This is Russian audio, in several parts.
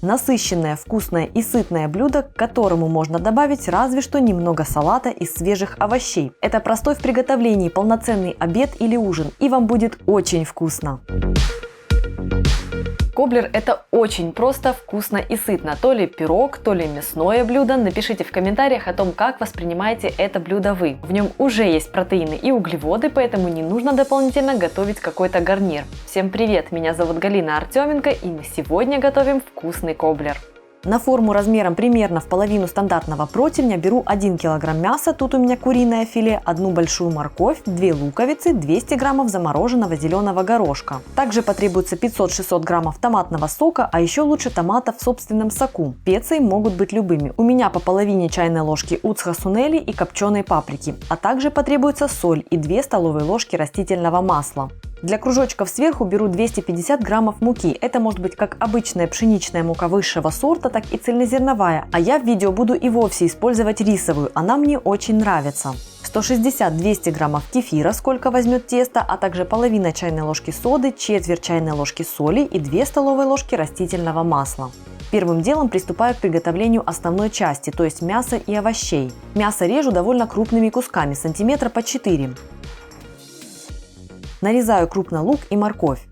Насыщенное, вкусное и сытное блюдо, к которому можно добавить разве что немного салата из свежих овощей. Это простой в приготовлении полноценный обед или ужин, и вам будет очень вкусно. Коблер – это очень просто, вкусно и сытно. То ли пирог, то ли мясное блюдо. Напишите в комментариях о том, как воспринимаете это блюдо вы. В нем уже есть протеины и углеводы, поэтому не нужно дополнительно готовить какой-то гарнир. Всем привет, меня зовут Галина Артеменко, и мы сегодня готовим вкусный коблер. На форму размером примерно в половину стандартного противня беру 1 кг мяса, тут у меня куриное филе, 1 большую морковь, 2 луковицы, 200 граммов замороженного зеленого горошка. Также потребуется 500-600 граммов томатного сока, а еще лучше томатов в собственном соку. Специи могут быть любыми. У меня по половине чайной ложки уцха сунели и копченой паприки, а также потребуется соль и 2 столовые ложки растительного масла. Для кружочков сверху беру 250 граммов муки. Это может быть как обычная пшеничная мука высшего сорта, так и цельнозерновая. А я в видео буду и вовсе использовать рисовую, она мне очень нравится. 160-200 граммов кефира, сколько возьмет тесто, а также половина чайной ложки соды, четверть чайной ложки соли и 2 столовые ложки растительного масла. Первым делом приступаю к приготовлению основной части, то есть мяса и овощей. Мясо режу довольно крупными кусками, сантиметра по 4. Нарезаю крупно лук и морковь.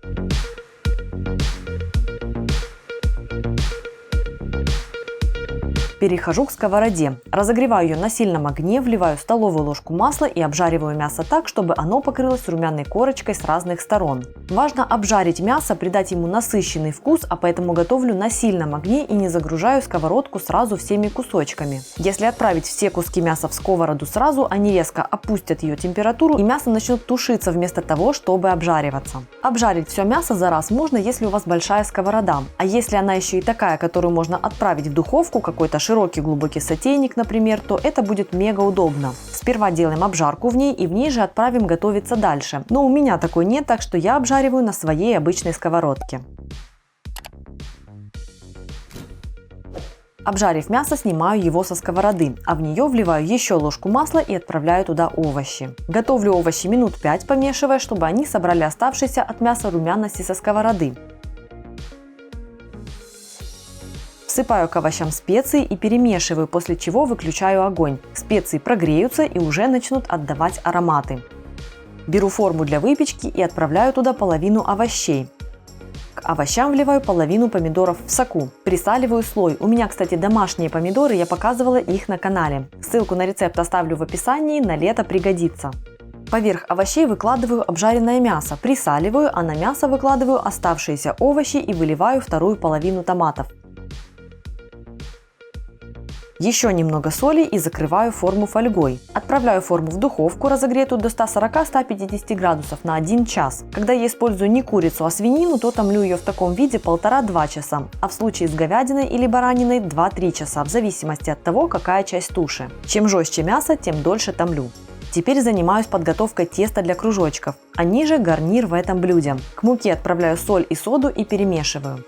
Перехожу к сковороде. Разогреваю ее на сильном огне, вливаю столовую ложку масла и обжариваю мясо так, чтобы оно покрылось румяной корочкой с разных сторон. Важно обжарить мясо, придать ему насыщенный вкус, а поэтому готовлю на сильном огне и не загружаю сковородку сразу всеми кусочками. Если отправить все куски мяса в сковороду сразу, они резко опустят ее температуру и мясо начнет тушиться вместо того, чтобы обжариваться. Обжарить все мясо за раз можно, если у вас большая сковорода. А если она еще и такая, которую можно отправить в духовку, какой-то широкий глубокий сотейник, например, то это будет мега удобно. Сперва делаем обжарку в ней и в ней же отправим готовиться дальше. Но у меня такой нет, так что я обжариваю на своей обычной сковородке. Обжарив мясо, снимаю его со сковороды, а в нее вливаю еще ложку масла и отправляю туда овощи. Готовлю овощи минут 5, помешивая, чтобы они собрали оставшиеся от мяса румяности со сковороды. Всыпаю к овощам специи и перемешиваю, после чего выключаю огонь. Специи прогреются и уже начнут отдавать ароматы. Беру форму для выпечки и отправляю туда половину овощей. К овощам вливаю половину помидоров в соку. Присаливаю слой. У меня, кстати, домашние помидоры, я показывала их на канале. Ссылку на рецепт оставлю в описании, на лето пригодится. Поверх овощей выкладываю обжаренное мясо, присаливаю, а на мясо выкладываю оставшиеся овощи и выливаю вторую половину томатов. Еще немного соли и закрываю форму фольгой. Отправляю форму в духовку, разогретую до 140-150 градусов на 1 час. Когда я использую не курицу, а свинину, то томлю ее в таком виде 1,5-2 часа, а в случае с говядиной или бараниной 2-3 часа, в зависимости от того, какая часть туши. Чем жестче мясо, тем дольше томлю. Теперь занимаюсь подготовкой теста для кружочков. Они же гарнир в этом блюде. К муке отправляю соль и соду и перемешиваю.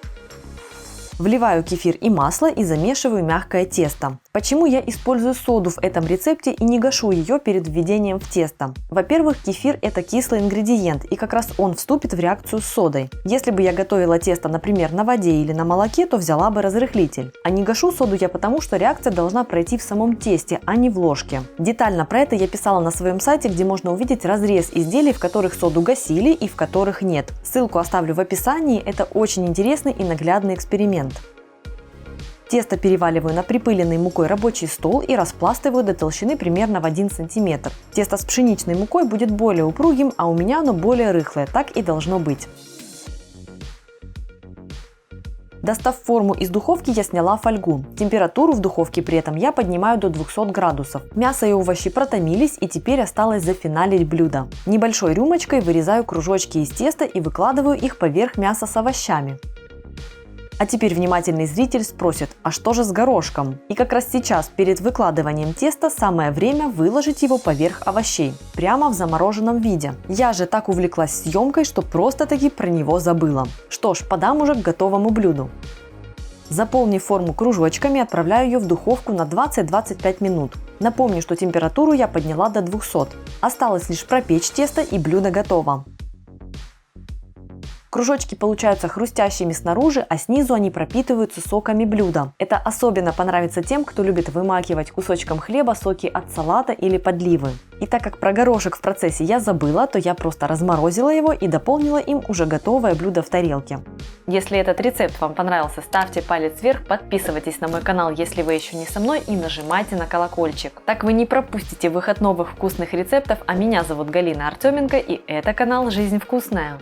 Вливаю кефир и масло и замешиваю мягкое тесто. Почему я использую соду в этом рецепте и не гашу ее перед введением в тесто? Во-первых, кефир – это кислый ингредиент, и как раз он вступит в реакцию с содой. Если бы я готовила тесто, например, на воде или на молоке, то взяла бы разрыхлитель. А не гашу соду я потому, что реакция должна пройти в самом тесте, а не в ложке. Детально про это я писала на своем сайте, где можно увидеть разрез изделий, в которых соду гасили и в которых нет. Ссылку оставлю в описании, это очень интересный и наглядный эксперимент. Тесто переваливаю на припыленный мукой рабочий стол и распластываю до толщины примерно в 1 см. Тесто с пшеничной мукой будет более упругим, а у меня оно более рыхлое, так и должно быть. Достав форму из духовки, я сняла фольгу. Температуру в духовке при этом я поднимаю до 200 градусов. Мясо и овощи протомились, и теперь осталось зафиналить блюдо. Небольшой рюмочкой вырезаю кружочки из теста и выкладываю их поверх мяса с овощами. А теперь внимательный зритель спросит, а что же с горошком? И как раз сейчас, перед выкладыванием теста, самое время выложить его поверх овощей, прямо в замороженном виде. Я же так увлеклась съемкой, что просто-таки про него забыла. Что ж, подам уже к готовому блюду. Заполнив форму кружочками, отправляю ее в духовку на 20-25 минут. Напомню, что температуру я подняла до 200. Осталось лишь пропечь тесто, и блюдо готово. Кружочки получаются хрустящими снаружи, а снизу они пропитываются соками блюда. Это особенно понравится тем, кто любит вымакивать кусочком хлеба соки от салата или подливы. И так как про горошек в процессе я забыла, то я просто разморозила его и дополнила им уже готовое блюдо в тарелке. Если этот рецепт вам понравился, ставьте палец вверх, подписывайтесь на мой канал, если вы еще не со мной, и нажимайте на колокольчик. Так вы не пропустите выход новых вкусных рецептов, а меня зовут Галина Артеменко, и это канал «Жизнь вкусная».